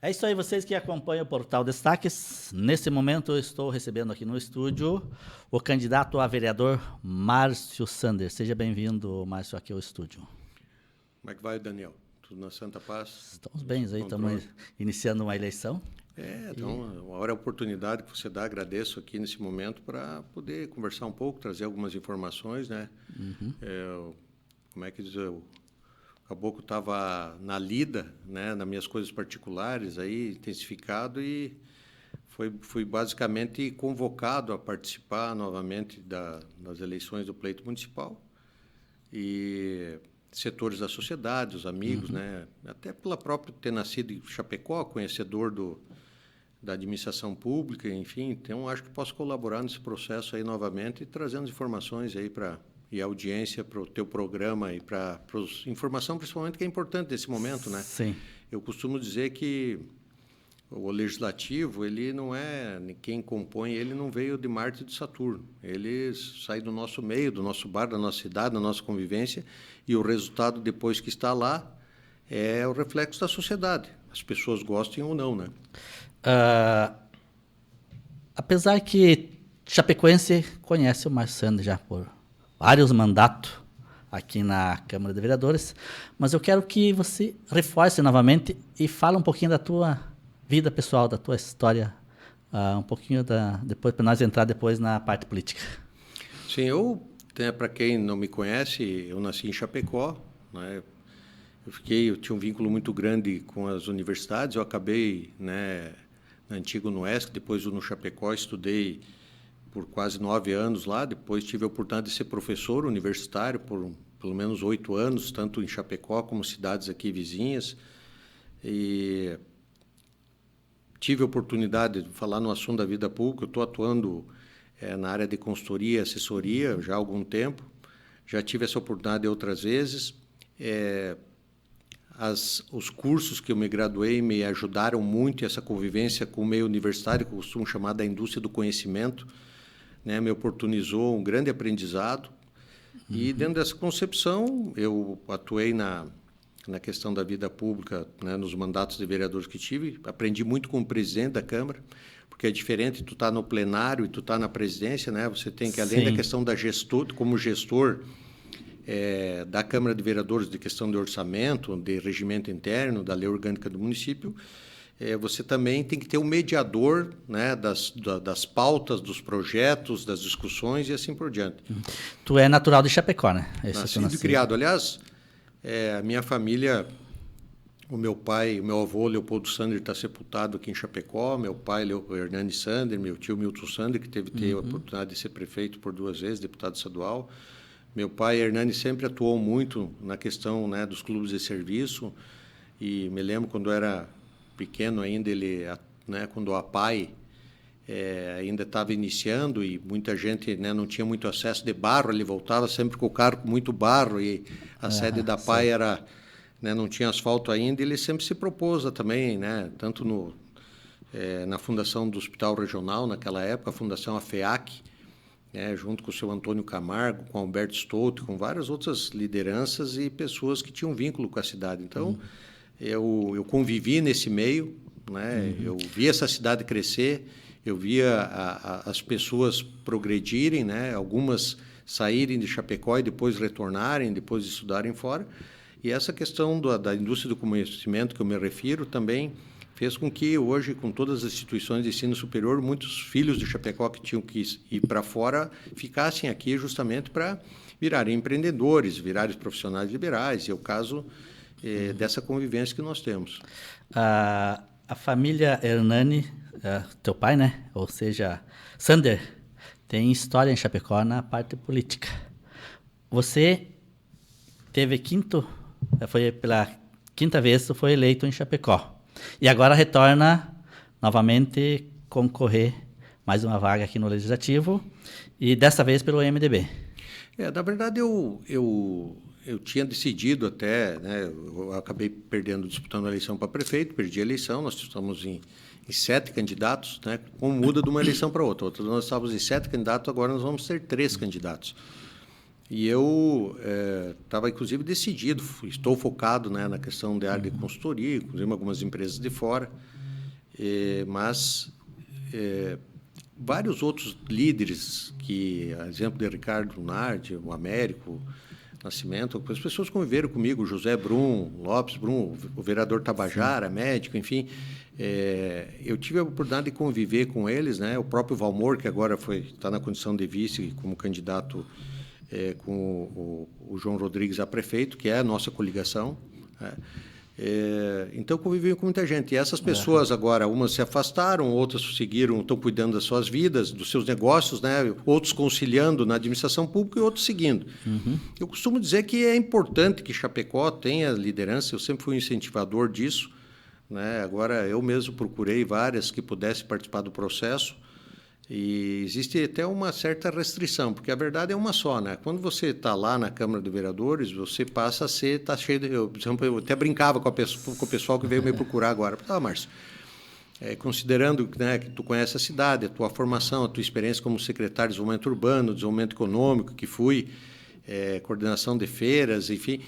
É isso aí, vocês que acompanham o Portal Destaques. Nesse momento, eu estou recebendo aqui no estúdio o candidato a vereador Márcio Sander. Seja bem-vindo, Márcio, aqui ao estúdio. Como é que vai, Daniel? Tudo na Santa Paz? Estamos bem aí, estamos iniciando uma eleição. Então, uma hora é a oportunidade que você dá, agradeço aqui nesse momento para poder conversar um pouco, trazer algumas informações, né? Como é que diz, o Caboclo estava na lida, né, nas minhas coisas particulares, aí intensificado, e fui basicamente convocado a participar novamente das eleições do pleito municipal, e setores da sociedade, os amigos, né, até pela própria ter nascido em Chapecó, conhecedor da administração pública, enfim, então acho que posso colaborar nesse processo aí novamente e trazendo informações aí e audiência para o teu programa e para informação, principalmente, que é importante nesse momento, né? Sim. Eu costumo dizer que o legislativo, ele não é, quem compõe, ele não veio de Marte e de Saturno. Ele sai do nosso meio, do nosso bar, da nossa cidade, da nossa convivência, e o resultado, depois que está lá, é o reflexo da sociedade. As pessoas gostem ou não, né? Apesar que chapecoense conhece o Márcio Sander já por vários mandatos aqui na Câmara de Vereadores, mas eu quero que você reforce novamente e fale um pouquinho da tua vida pessoal, da tua história, um pouquinho depois, para nós entrar depois na parte política. Sim, para quem não me conhece, eu nasci em Chapecó, né? Eu tinha um vínculo muito grande com as universidades, eu acabei, né, na antiga UNOESC, depois no Chapecó, estudei por quase 9 anos lá, depois tive a oportunidade de ser professor universitário por pelo menos 8 anos, tanto em Chapecó como cidades aqui vizinhas, e tive a oportunidade de falar no assunto da vida pública. Eu estou atuando na área de consultoria e assessoria já há algum tempo, já tive essa oportunidade outras vezes. Os cursos que eu me graduei me ajudaram muito, essa convivência com o meio universitário, que eu costumo chamar da indústria do conhecimento, né, me oportunizou um grande aprendizado. E dentro dessa concepção, eu atuei na questão da vida pública, né, nos mandatos de vereadores que tive, aprendi muito com o presidente da Câmara, porque é diferente tu estar no plenário e tu estar na presidência, né? Você tem que, além da questão da como gestor da Câmara de Vereadores, de questão de orçamento, de regimento interno, da lei orgânica do município, você também tem que ter um mediador, né, das pautas, dos projetos, das discussões e assim por diante. Tu é natural de Chapecó, né? Nascido e criado. Aliás, a minha família, o meu pai, o meu avô, Leopoldo Sander, está sepultado aqui em Chapecó, meu pai, Hernani Sander, meu tio, Milton Sander, que teve a oportunidade de ser prefeito por 2 vezes, deputado estadual. Meu pai, Hernani, sempre atuou muito na questão, né, dos clubes de serviço, e me lembro quando eu era pequeno ainda, né, quando a APAI ainda estava iniciando e muita gente, né, não tinha muito acesso de barro, ele voltava sempre com o carro com muito barro, e a sede da APAI né, não tinha asfalto ainda, e ele sempre se propôs também, né, tanto na fundação do Hospital Regional, naquela época, a Fundação AFEAC, junto com o seu Antônio Camargo, com Alberto Stout, com várias outras lideranças e pessoas que tinham vínculo com a cidade. Então, eu convivi nesse meio, né? Eu vi essa cidade crescer, eu via as pessoas progredirem, né? Algumas saírem de Chapecó e depois retornarem, depois de estudarem fora. E essa questão da indústria do conhecimento que eu me refiro também fez com que hoje, com todas as instituições de ensino superior, muitos filhos de Chapecó que tinham que ir para fora ficassem aqui justamente para virarem empreendedores, virarem profissionais liberais, e é o caso dessa convivência que nós temos. A família Hernani, teu pai, né? Ou seja, Sander, tem história em Chapecó na parte política. Você teve foi pela 5ª vez, tu foi eleito em Chapecó. E agora retorna novamente concorrer mais uma vaga aqui no Legislativo, e dessa vez pelo MDB. Na verdade, eu tinha decidido até, né, eu acabei disputando a eleição para prefeito, perdi a eleição, nós estamos em 7 candidatos, né, como muda de uma eleição para outra. Nós estávamos em 7 candidatos, agora nós vamos ter 3 candidatos. E eu estava, inclusive, decidido, estou focado, né, na questão da área de consultoria, inclusive algumas empresas de fora, mas vários outros líderes, exemplo de Ricardo Nardi, o Américo Nascimento, as pessoas conviveram comigo, José Brum, Lopes Brum, o vereador Tabajara, médico, enfim. Eu tive a oportunidade de conviver com eles, né? O próprio Valmor, que agora está na condição de vice como candidato com o João Rodrigues a prefeito, que é a nossa coligação, né? Então, convivi com muita gente. E essas pessoas agora, umas se afastaram, outras seguiram, estão cuidando das suas vidas, dos seus negócios, né? Outros conciliando na administração pública e outros seguindo. Eu costumo dizer que é importante que Chapecó tenha liderança, eu sempre fui um incentivador disso, né? Agora, eu mesmo procurei várias que pudessem participar do processo, e existe até uma certa restrição, porque a verdade é uma só, né? Quando você está lá na Câmara de Vereadores, você passa a ser, está cheio de... por exemplo, eu até brincava com o pessoal que veio me procurar agora. Márcio, considerando, né, que tu conhece a cidade, a tua formação, a tua experiência como secretário de desenvolvimento urbano, desenvolvimento econômico, que fui, coordenação de feiras, enfim,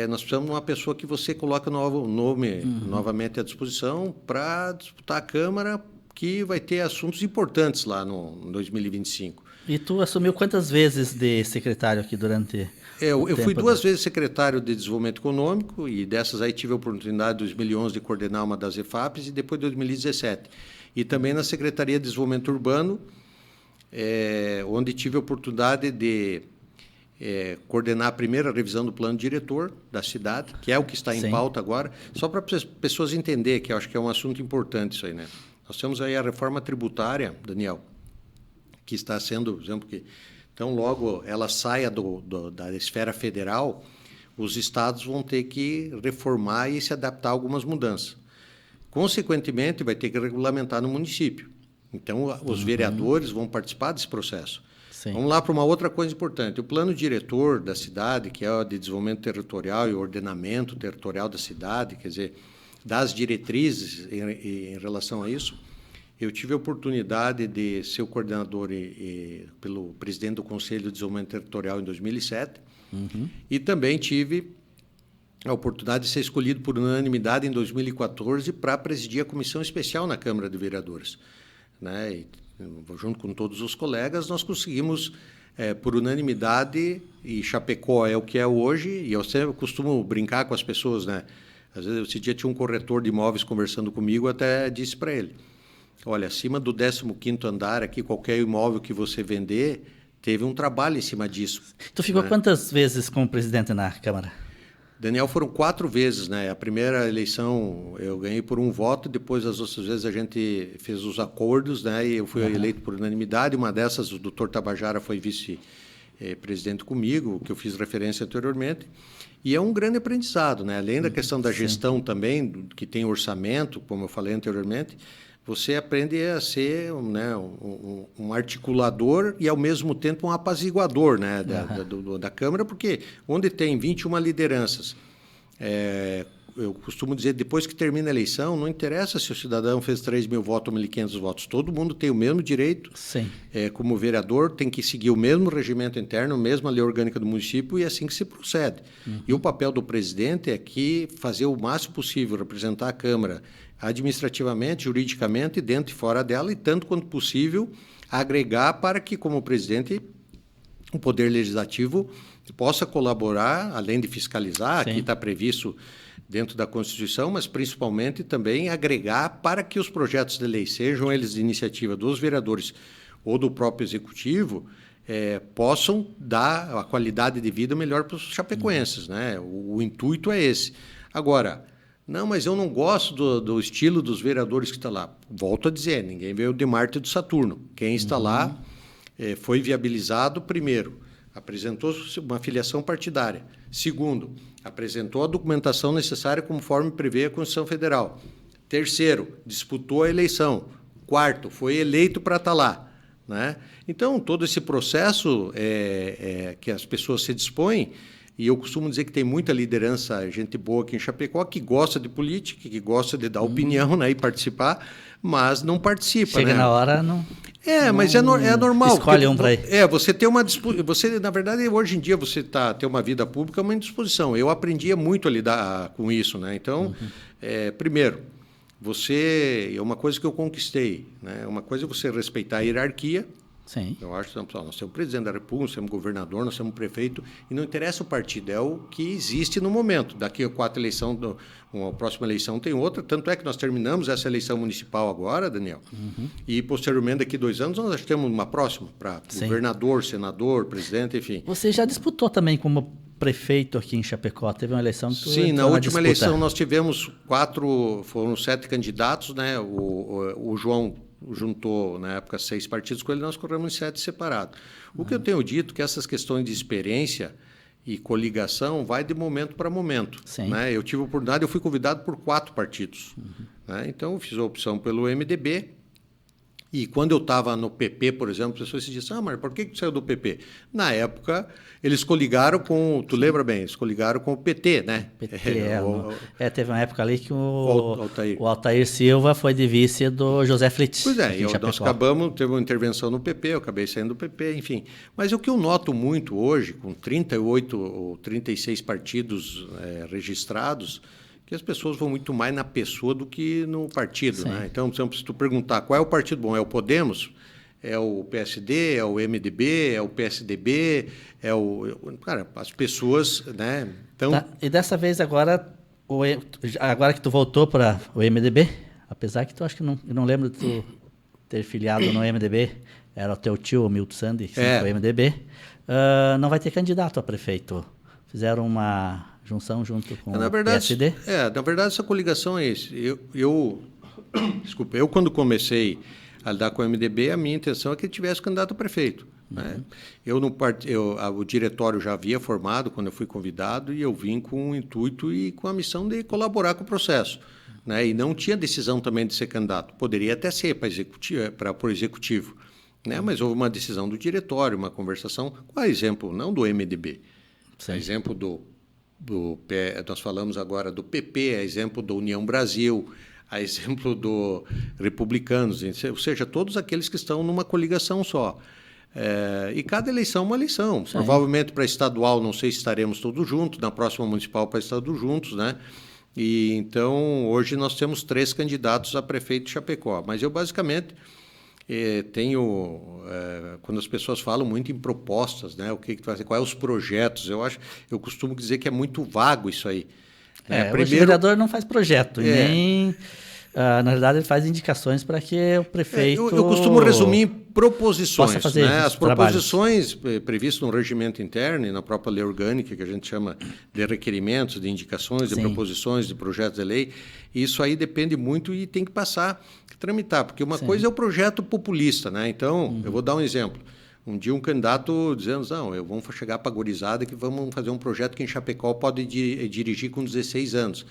nós precisamos de uma pessoa que você coloca o nome novamente à disposição para disputar a Câmara, que vai ter assuntos importantes lá no 2025. E tu assumiu quantas vezes de secretário aqui durante eu fui 2 vezes secretário de Desenvolvimento Econômico, e dessas aí tive a oportunidade, em 2011, de coordenar uma das EFAPs, e depois de 2017. E também na Secretaria de Desenvolvimento Urbano, onde tive a oportunidade de coordenar a primeira revisão do plano diretor da cidade, que é o que está em pauta agora, só para as pessoas entenderem, que eu acho que é um assunto importante isso aí, né? Nós temos aí a reforma tributária, Daniel, que está sendo, por exemplo, então logo ela saia da esfera federal, os estados vão ter que reformar e se adaptar a algumas mudanças. Consequentemente, vai ter que regulamentar no município. Então, os vereadores vão participar desse processo. Sim. Vamos lá para uma outra coisa importante. O plano diretor da cidade, que é o de desenvolvimento territorial e ordenamento territorial da cidade, quer dizer, das diretrizes em relação a isso, eu tive a oportunidade de ser o coordenador pelo presidente do Conselho de Desenvolvimento Territorial em 2007, e também tive a oportunidade de ser escolhido por unanimidade em 2014 para presidir a comissão especial na Câmara de Vereadores, né? E, junto com todos os colegas, nós conseguimos, por unanimidade, e Chapecó é o que é hoje, e eu sempre costumo brincar com as pessoas, né? Às vezes, esse dia tinha um corretor de imóveis conversando comigo, até disse para ele, olha, acima do 15º andar aqui, qualquer imóvel que você vender, teve um trabalho em cima disso. Tu ficou quantas vezes como presidente na Câmara? Daniel, foram 4 vezes, né? A primeira eleição eu ganhei por 1 voto, depois as outras vezes a gente fez os acordos, né? E eu fui eleito por unanimidade. Uma dessas, o doutor Tabajara foi vice-presidente comigo, que eu fiz referência anteriormente. E é um grande aprendizado, né? Além da questão da gestão também, que tem orçamento, como eu falei anteriormente, você aprende a ser, né, um articulador e, ao mesmo tempo, um apaziguador, né, da Câmara, porque onde tem 21 lideranças, eu costumo dizer, depois que termina a eleição, não interessa se o cidadão fez 3.000 votos ou 1.500 votos, todo mundo tem o mesmo direito. Sim. Como vereador, tem que seguir o mesmo regimento interno, a mesma lei orgânica do município, e é assim que se procede. E o papel do presidente é que fazer o máximo possível, representar a Câmara administrativamente, juridicamente, dentro e fora dela, e tanto quanto possível agregar para que, como presidente, o Poder Legislativo possa colaborar, além de fiscalizar, aqui está previsto dentro da Constituição, mas principalmente também agregar para que os projetos de lei, sejam eles de iniciativa dos vereadores ou do próprio Executivo, possam dar a qualidade de vida melhor para os chapecoenses, né? O intuito é esse. Agora, não, mas eu não gosto do estilo dos vereadores que estão lá. Volto a dizer, ninguém veio de Marte e do Saturno. Quem está lá foi viabilizado, primeiro, apresentou uma filiação partidária. Segundo, apresentou a documentação necessária conforme prevê a Constituição Federal. Terceiro, disputou a eleição. Quarto, foi eleito para estar lá, né? Então, todo esse processo que as pessoas se dispõem, E eu costumo dizer que tem muita liderança, gente boa aqui em Chapecó, que gosta de política, que gosta de dar opinião, né, e participar, mas não participa. Chega né? na hora, não. Mas é normal. Escolhe um para ir. Você tem você, na verdade, hoje em dia, você ter uma vida pública é uma indisposição. Eu aprendia muito a lidar com isso, né? Então, primeiro, é uma coisa que eu conquistei, né? Uma coisa é você respeitar a hierarquia. Sim. Eu acho que nós temos presidente da República, nós temos governador, nós temos prefeito, e não interessa o partido, é o que existe no momento. Daqui a 4 eleições, uma próxima eleição tem outra, tanto é que nós terminamos essa eleição municipal agora, Daniel, e posteriormente, daqui a 2 anos, nós já temos uma próxima para governador, senador, presidente, enfim. Você já disputou também como prefeito aqui em Chapecó, teve uma eleição que Sim, na última eleição nós tivemos 7 candidatos, né? O João juntou, na época, 6 partidos com ele, nós corremos em 7 separados. O que eu tenho dito é que essas questões de experiência e coligação vai de momento para momento. Né? Eu tive a oportunidade, eu fui convidado por 4 partidos. Né? Então, eu fiz a opção pelo MDB. E quando eu estava no PP, por exemplo, as pessoas se diziam, mas por que você saiu do PP? Na época, eles coligaram com, tu lembra bem, eles coligaram com o PT, né? PT, teve uma época ali que o Altair Silva foi de vice do José Flitz. Pois é, nós teve uma intervenção no PP, eu acabei saindo do PP, enfim. Mas o que eu noto muito hoje, com 38 ou 36 partidos registrados, que as pessoas vão muito mais na pessoa do que no partido. Né? Então, se tu perguntar qual é o partido bom, é o Podemos, é o PSD, é o MDB, é o PSDB, Cara, as pessoas... Né? Então... Tá. E dessa vez agora que tu voltou para o MDB, apesar que tu acho que eu não lembro de tu ter filiado no MDB, era o teu tio, o Milton Sandy, que foi o MDB, não vai ter candidato a prefeito. Fizeram uma junção junto com o PSD? Na verdade, essa coligação é isso. Desculpa, eu quando comecei a lidar com o MDB, a minha intenção é que ele tivesse candidato a prefeito. Né? O diretório já havia formado quando eu fui convidado e eu vim com o intuito e com a missão de colaborar com o processo. Né? E não tinha decisão também de ser candidato. Poderia até ser para o executivo. Né? Mas houve uma decisão do diretório, uma conversação, com exemplo, não do MDB. A exemplo nós falamos agora do PP, a exemplo da União Brasil, a exemplo do Republicanos, ou seja, todos aqueles que estão numa coligação só. E cada eleição é uma eleição. Provavelmente para estadual, não sei se estaremos todos juntos, na próxima municipal para estar todos juntos, né? E então, hoje nós temos 3 candidatos a prefeito de Chapecó, mas eu basicamente... quando as pessoas falam muito em propostas, né, o que tu vai fazer, quais os projetos, eu costumo dizer que é muito vago isso aí. O vereador não faz projeto, nem na verdade ele faz indicações para que o prefeito eu costumo resumir em proposições, né? As proposições previstas no regimento interno e na própria lei orgânica, que a gente chama de requerimentos, de indicações, de proposições, de projetos de lei, isso aí depende muito e tem que tramitar, porque uma coisa é o projeto populista, né? Então, eu vou dar um exemplo. Um dia um candidato dizendo, vamos chegar para a gurizada que vamos fazer um projeto que em Chapecó pode dirigir com 16 anos.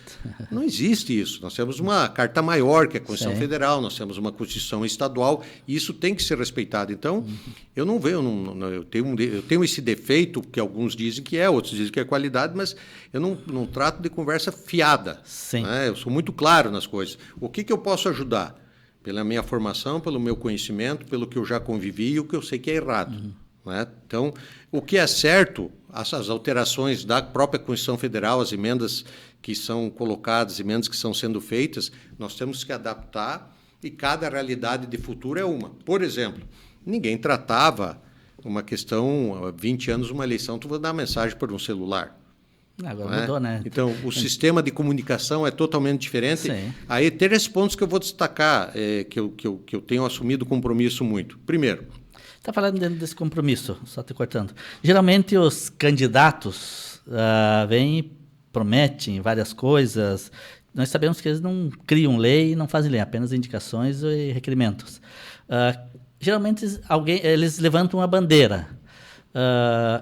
Não existe isso. Nós temos uma carta maior, que é a Constituição Federal, nós temos uma Constituição estadual, e isso tem que ser respeitado. Então, eu não vejo, eu tenho esse defeito, que alguns dizem que outros dizem que é qualidade, mas eu não trato de conversa fiada. Né? Eu sou muito claro nas coisas. O que eu posso ajudar? Pela minha formação, pelo meu conhecimento, pelo que eu já convivi e o que eu sei que é errado. Né? Então, o que é certo, as alterações da própria Constituição Federal, as emendas que são colocadas, emendas que estão sendo feitas, nós temos que adaptar e cada realidade de futuro é uma. Por exemplo, ninguém tratava uma questão, há 20 anos, uma eleição, tu vai dar mensagem por um celular. Agora mudou, né? Então, o sistema de comunicação é totalmente diferente. Aí, 3 pontos que eu vou destacar, que eu tenho assumido compromisso muito. Primeiro... Está falando dentro desse compromisso, só te cortando. Geralmente, os candidatos vêm e prometem várias coisas. Nós sabemos que eles não criam lei e não fazem lei, apenas indicações e requerimentos. Geralmente, eles levantam uma bandeira.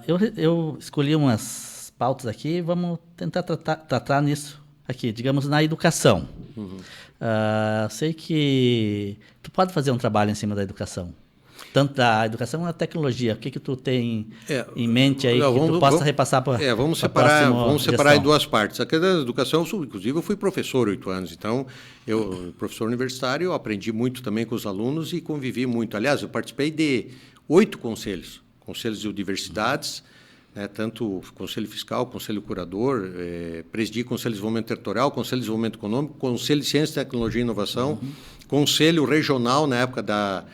Eu escolhi umas pautas aqui, vamos tentar tratar nisso aqui, digamos, na educação. Sei que tu pode fazer um trabalho em cima da educação. tanto da educação quanto da tecnologia. O que tu tem em mente aí Não, que tu possa repassar para vamos separar em duas partes. A questão da educação, inclusive, eu fui professor 8 anos, então, professor universitário, eu aprendi muito também com os alunos e convivi muito. Aliás, eu participei de 8 conselhos de universidades, né, tanto Conselho Fiscal, Conselho Curador, presidi Conselho de Desenvolvimento Territorial, Conselho de Desenvolvimento Econômico, Conselho de Ciência, Tecnologia e Inovação, Conselho Regional, na época da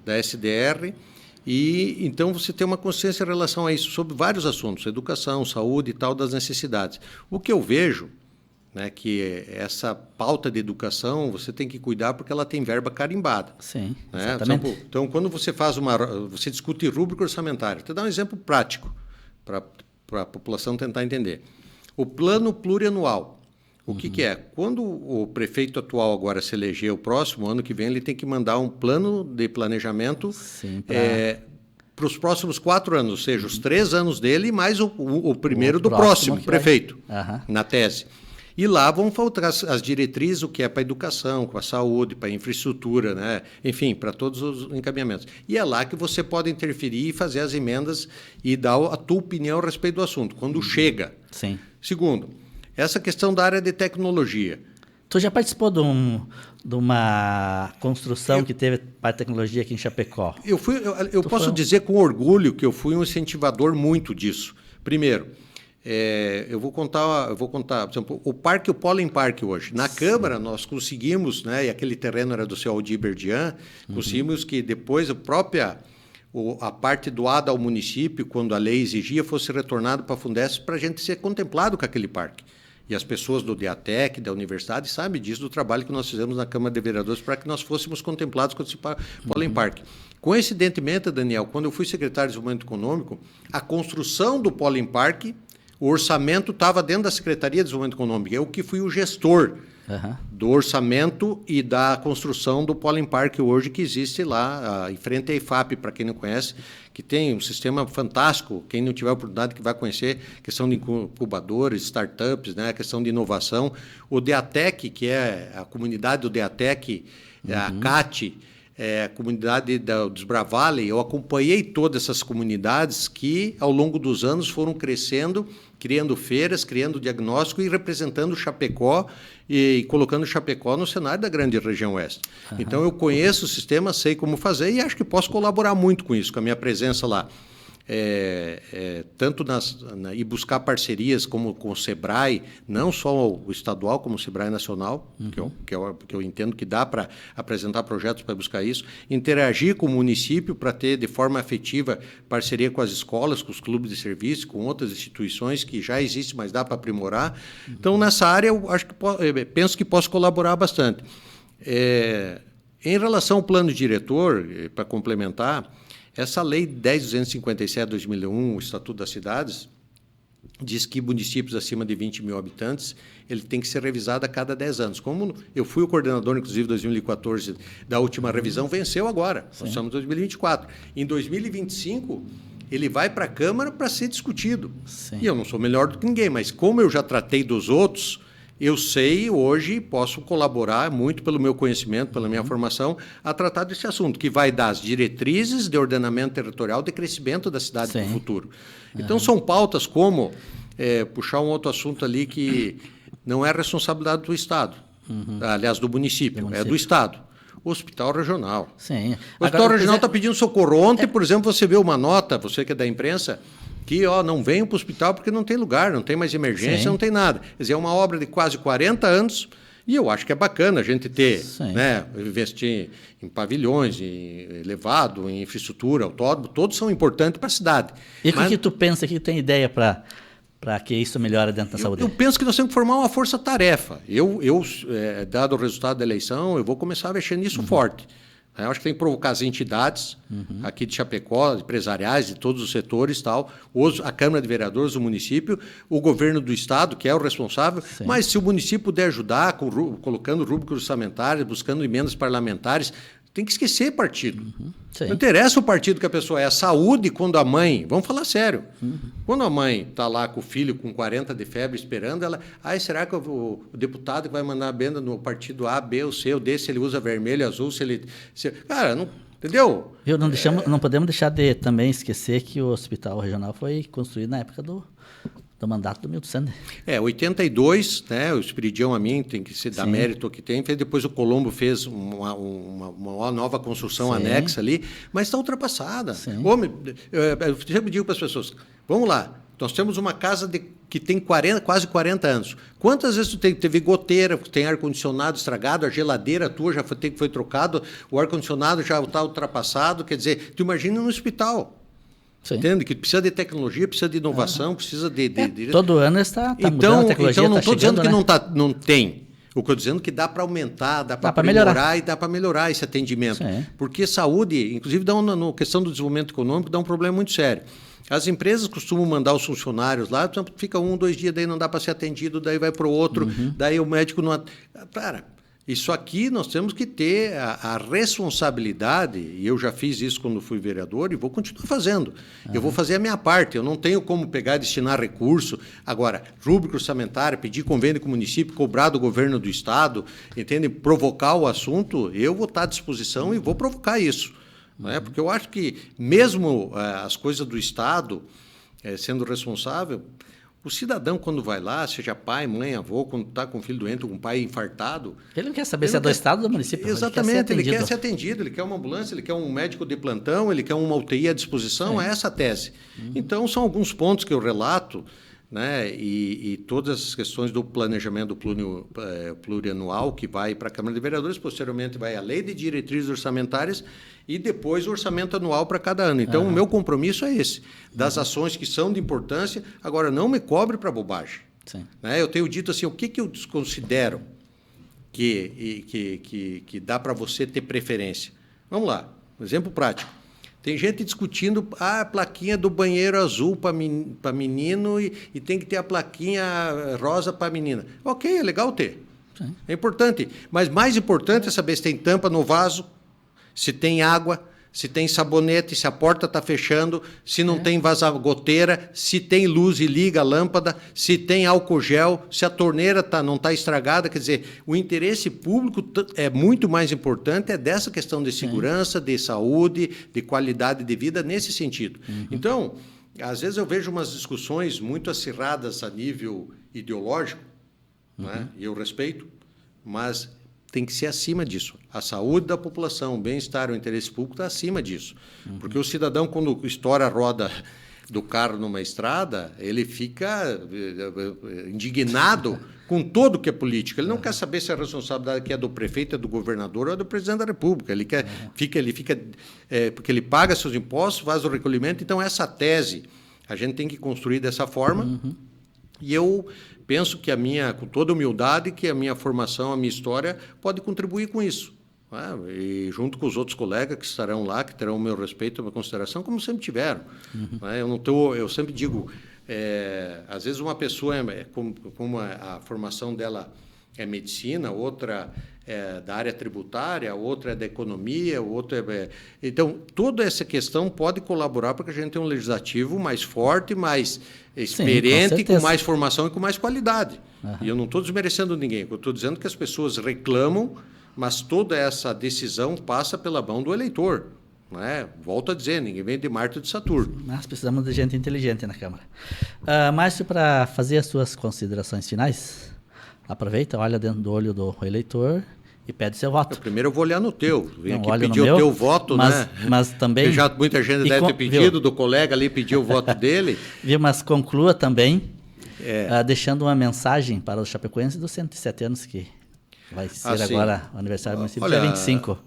SDR, e então você tem uma consciência em relação a isso, sobre vários assuntos, educação, saúde e tal, das necessidades. O que eu vejo, né, que essa pauta de educação, você tem que cuidar porque ela tem verba carimbada. Sim, né? exatamente. Então, quando você você discute rúbrica orçamentária, vou te dar um exemplo prático, para a população tentar entender. O plano plurianual, o que é? Quando o prefeito atual agora se eleger, o próximo ano que vem, ele tem que mandar um plano de planejamento para os próximos 4 anos, ou seja, os 3 anos dele mais o primeiro do próximo prefeito, na tese. E lá vão faltar as diretrizes, o que é para a educação, para a saúde, para a infraestrutura, né? Enfim, para todos os encaminhamentos. E é lá que você pode interferir e fazer as emendas e dar a tua opinião a respeito do assunto, quando chega. Sim. Segundo, essa questão da área de tecnologia. Tu já participou de uma construção que teve parte de tecnologia aqui em Chapecó? Eu posso dizer com orgulho que eu fui um incentivador muito disso. Primeiro, eu vou contar, por exemplo, o Pollen Park hoje. Na Câmara nós conseguimos, né, e aquele terreno era do seu Aldir Berdian, conseguimos que depois a parte doada ao município, quando a lei exigia, fosse retornado para a Fundesp para a gente ser contemplado com aquele parque. E as pessoas do DEATEC, da universidade, sabem disso, do trabalho que nós fizemos na Câmara de Vereadores para que nós fôssemos contemplados com esse Pollen Park. Coincidentemente, Daniel, quando eu fui secretário de Desenvolvimento Econômico, a construção do Pollen Park, o orçamento estava dentro da Secretaria de Desenvolvimento Econômico. Eu que fui o gestor do orçamento e da construção do Pollen Park hoje, que existe lá, em frente à IFAP, para quem não conhece, que tem um sistema fantástico. Quem não tiver a oportunidade que vai conhecer, questão de incubadores, startups, né, questão de inovação. O DEATEC, que é a comunidade do DEATEC, a CAT, a comunidade dos Bravale, eu acompanhei todas essas comunidades que, ao longo dos anos, foram crescendo, criando feiras, criando diagnóstico e representando Chapecó e colocando Chapecó no cenário da grande região oeste. Então, eu conheço o sistema, sei como fazer e acho que posso colaborar muito com isso, com a minha presença lá. Tanto e buscar parcerias como com o SEBRAE, não só o estadual, como o SEBRAE nacional, que eu entendo que dá para apresentar projetos para buscar isso, interagir com o município para ter de forma afetiva parceria com as escolas, com os clubes de serviço, com outras instituições que já existem, mas dá para aprimorar. Então, nessa área, eu acho que penso que posso colaborar bastante. Em relação ao plano diretor, para complementar, essa lei 10.257/2001, o Estatuto das Cidades, diz que municípios acima de 20 mil habitantes, ele tem que ser revisado a cada 10 anos. Como eu fui o coordenador, inclusive, em 2014, da última revisão, venceu agora. Sim. Nós estamos em 2024. Em 2025, ele vai para a Câmara para ser discutido. Sim. E eu não sou melhor do que ninguém, mas como eu já tratei dos outros, eu sei hoje, posso colaborar muito pelo meu conhecimento, pela minha formação, a tratar desse assunto, que vai dar as diretrizes de ordenamento territorial de crescimento da cidade para o futuro. Então, são pautas como puxar um outro assunto ali que não é responsabilidade do Estado, aliás, do município, é do Estado. O Hospital Regional. Sim. O Hospital Regional está pedindo socorro. Ontem, por exemplo, você vê uma nota, você que é da imprensa, que não venham para o hospital porque não tem lugar, não tem mais emergência, não tem nada. Quer dizer, é uma obra de quase 40 anos e eu acho que é bacana a gente ter, né, investir em pavilhões, em elevado, em infraestrutura, autódromo, todos são importantes para a cidade. E o que tu pensa, que tu tem ideia para que isso melhore dentro da saúde? Eu penso que nós temos que formar uma força-tarefa. Dado o resultado da eleição, eu vou começar a mexer nisso forte. Eu acho que tem que provocar as entidades aqui de Chapecó, empresariais, de todos os setores, a Câmara de Vereadores do município, o governo do Estado, que é o responsável, mas se o município puder ajudar, colocando rúbricas orçamentárias, buscando emendas parlamentares, tem que esquecer partido. Não interessa o partido que a pessoa é. A saúde, quando a mãe... Vamos falar sério. Quando a mãe está lá com o filho com 40 de febre esperando, ela... será que o deputado vai mandar a benda no partido A, B ou C ou D, se ele usa vermelho, azul, Cara, não... Entendeu? Não podemos deixar de também esquecer que o hospital regional foi construído na época do mandato do Milton Sander. 82, né, o Esperidião a mim tem que se dar mérito ao que tem, depois o Colombo fez uma nova construção anexa ali, mas está ultrapassada. Eu sempre digo para as pessoas, vamos lá, nós temos uma casa que tem quase 40 anos. Quantas vezes teve goteira, tem ar-condicionado estragado, a geladeira tua já foi trocado, o ar-condicionado já está ultrapassado, quer dizer, tu imagina no hospital. Sim. Entende? Que precisa de tecnologia, precisa de inovação, precisa de... Todo ano está mudando a tecnologia. Então, não estou dizendo que não tem. O que eu estou dizendo é que dá para aumentar, dá para aprimorar e dá para melhorar esse atendimento. Sim. Porque saúde, inclusive, na questão do desenvolvimento econômico, dá um problema muito sério. As empresas costumam mandar os funcionários lá, fica 1, 2 dias, daí não dá para ser atendido, daí vai para o outro, daí o médico não... Isso aqui nós temos que ter a responsabilidade, e eu já fiz isso quando fui vereador e vou continuar fazendo. Eu vou fazer a minha parte, eu não tenho como pegar e destinar recurso. Agora, rúbrica orçamentária, pedir convênio com o município, cobrar do governo do estado, entende? Provocar o assunto, eu vou estar à disposição e vou provocar isso. Não é? Porque eu acho que mesmo as coisas do estado sendo responsável... O cidadão, quando vai lá, seja pai, mãe, avô, quando está com um filho doente, com um pai infartado... Ele não quer saber se é do estado ou do município. Exatamente, ele quer ser atendido, ele quer uma ambulância, ele quer um médico de plantão, ele quer uma UTI à disposição, é essa a tese. Então, são alguns pontos que eu relato, né, e todas as questões do planejamento plurianual que vai para a Câmara de Vereadores, posteriormente vai a Lei de Diretrizes Orçamentárias e depois o orçamento anual para cada ano. Então, o meu compromisso é esse, das ações que são de importância. Agora, não me cobre para bobagem. Né? Eu tenho dito assim, o que eu considero que dá para você ter preferência? Vamos lá, um exemplo prático. Tem gente discutindo a plaquinha do banheiro azul para menino e tem que ter a plaquinha rosa para menina. Ok, é legal ter. Sim. É importante. Mas mais importante é saber se tem tampa no vaso, se tem água, se tem sabonete, se a porta está fechando, se não tem goteira, se tem luz e liga a lâmpada, se tem álcool gel, se a torneira não está estragada. Quer dizer, o interesse público é muito mais importante, é dessa questão de segurança, de saúde, de qualidade de vida, nesse sentido. Então, às vezes eu vejo umas discussões muito acirradas a nível ideológico, né? E eu respeito, mas... tem que ser acima disso. A saúde da população, o bem-estar, o interesse público está acima disso. Porque o cidadão, quando estoura a roda do carro numa estrada, ele fica indignado com tudo que é política. Ele não quer saber se a responsabilidade que é do prefeito, é do governador ou é do presidente da República. Ele fica porque ele paga seus impostos, faz o recolhimento. Então, essa tese a gente tem que construir dessa forma. E eu penso que com toda humildade, que a minha formação, a minha história pode contribuir com isso. Né? E junto com os outros colegas que estarão lá, que terão o meu respeito, a minha consideração, como sempre tiveram. Né? Eu sempre digo, às vezes uma pessoa, como a formação dela é medicina, outra é da área tributária, outra é da economia, outra Então, toda essa questão pode colaborar para que a gente tenha um legislativo mais forte, mais experiente, sim, com mais formação e com mais qualidade. E eu não estou desmerecendo ninguém, eu estou dizendo que as pessoas reclamam, mas toda essa decisão passa pela mão do eleitor. Né? Volto a dizer, ninguém vem de Marte ou de Saturno. Nós precisamos de gente inteligente na Câmara. Márcio, para fazer as suas considerações finais, aproveita, olha dentro do olho do eleitor e pede seu voto. Primeiro eu vou olhar no teu. Vem aqui pedir o teu voto, né? Mas também... Já muita gente deve ter pedido, do colega ali pediu o voto dele. Mas conclua também, deixando uma mensagem para os chapecoenses dos 107 anos que vai ser agora o aniversário do município, dia 25.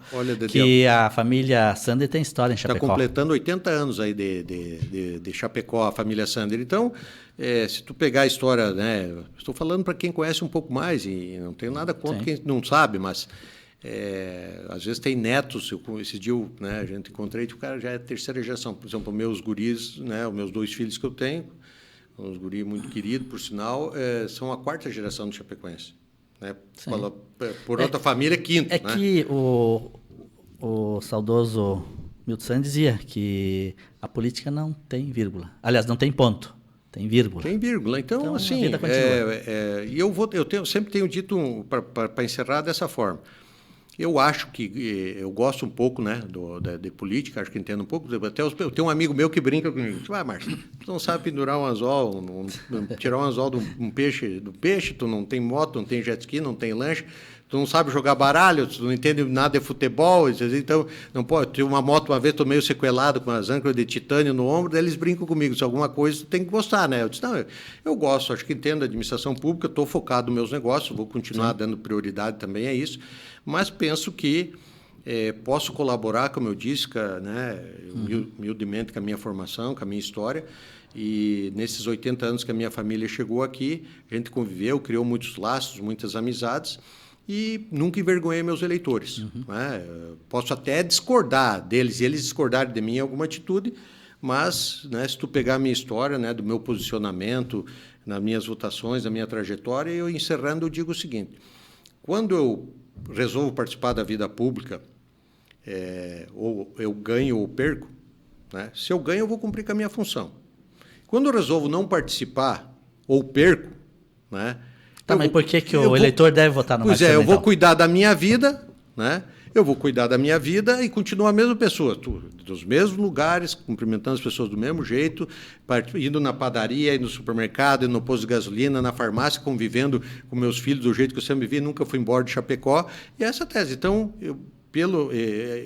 Que a família Sander tem história em Chapecó. Está completando 80 anos aí de Chapecó, a família Sander. Então, se tu pegar a história, né, estou falando para quem conhece um pouco mais, e não tenho nada contra quem não sabe, mas às vezes tem netos. Esse dia a gente encontrei, o cara já é terceira geração. Por exemplo, meus guris, né, os meus 2 filhos que eu tenho, uns guris muito queridos, por sinal, são a 4ª geração do chapecoense. Né? Por outra família, 5ª. Né? Que o saudoso Milton Sander dizia que a política não tem vírgula. Aliás, não tem ponto, tem vírgula. Tem vírgula. Então assim, e eu sempre tenho dito, para encerrar dessa forma, Eu acho que eu gosto um pouco, né, de política, acho que entendo um pouco. Até eu tenho um amigo meu que brinca comigo. Márcio, tu não sabe pendurar um anzol, tirar um anzol de um peixe, tu não tem moto, não tem jet ski, não tem lanche, tu não sabe jogar baralho, tu não entende nada de futebol, então não pode. Tive uma moto uma vez, estou meio sequelado com as âncoras de titânio no ombro, daí eles brincam comigo, se alguma coisa tu tem que gostar, né? Eu disse, não, eu gosto, acho que entendo a administração pública, estou focado nos meus negócios, vou continuar dando prioridade também a isso, mas penso que posso colaborar, como eu disse, né, humildemente com a minha formação, com a minha história, e nesses 80 anos que a minha família chegou aqui, a gente conviveu, criou muitos laços, muitas amizades, e nunca envergonhei meus eleitores. Né? Posso até discordar deles, e eles discordarem de mim em alguma atitude, mas, né, se tu pegar a minha história, né, do meu posicionamento, nas minhas votações, na minha trajetória, eu encerrando, eu digo o seguinte: quando eu resolvo participar da vida pública, ou eu ganho ou perco, né? Se eu ganho, eu vou cumprir com a minha função. Quando eu resolvo não participar ou perco, né? Tá, mas por que o eleitor deve votar no Márcio? Pois eu vou cuidar da minha vida, né? Eu vou cuidar da minha vida e continuar a mesma pessoa, dos mesmos lugares, cumprimentando as pessoas do mesmo jeito, indo na padaria, indo no supermercado, indo no posto de gasolina, na farmácia, convivendo com meus filhos do jeito que eu sempre vivi, nunca fui embora de Chapecó. E essa tese. Então,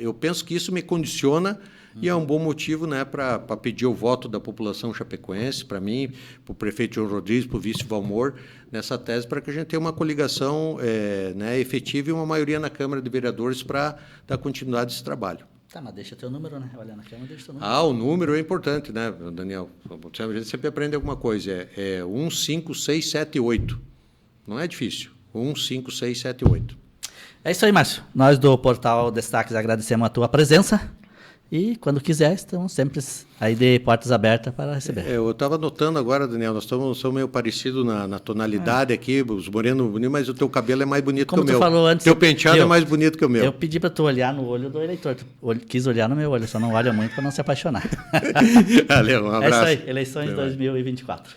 eu penso que isso me condiciona e é um bom motivo, né, para pedir o voto da população chapecoense, para mim, para o prefeito João Rodrigues, para o vice Valmor, nessa tese, para que a gente tenha uma coligação né, efetiva e uma maioria na Câmara de Vereadores para dar continuidade a esse trabalho. Tá, mas deixa teu número, né? Olha na Câmara, deixa teu número. O número é importante, né, Daniel? A gente sempre aprende alguma coisa. É 15678. Não é difícil. 15678. É isso aí, Márcio. Nós do Portal Destaques agradecemos a tua presença. E, quando quiser, estamos sempre aí de portas abertas para receber. Eu estava notando agora, Daniel, nós somos meio parecidos na tonalidade aqui, os morenos bonitos, mas o teu cabelo é mais bonito que o meu. Como tu falou antes... Teu penteado é mais bonito que o meu. Eu pedi para tu olhar no olho do eleitor. Tu quis olhar no meu olho, só não olha muito para não se apaixonar. Valeu, um abraço. É isso aí, eleições 2024.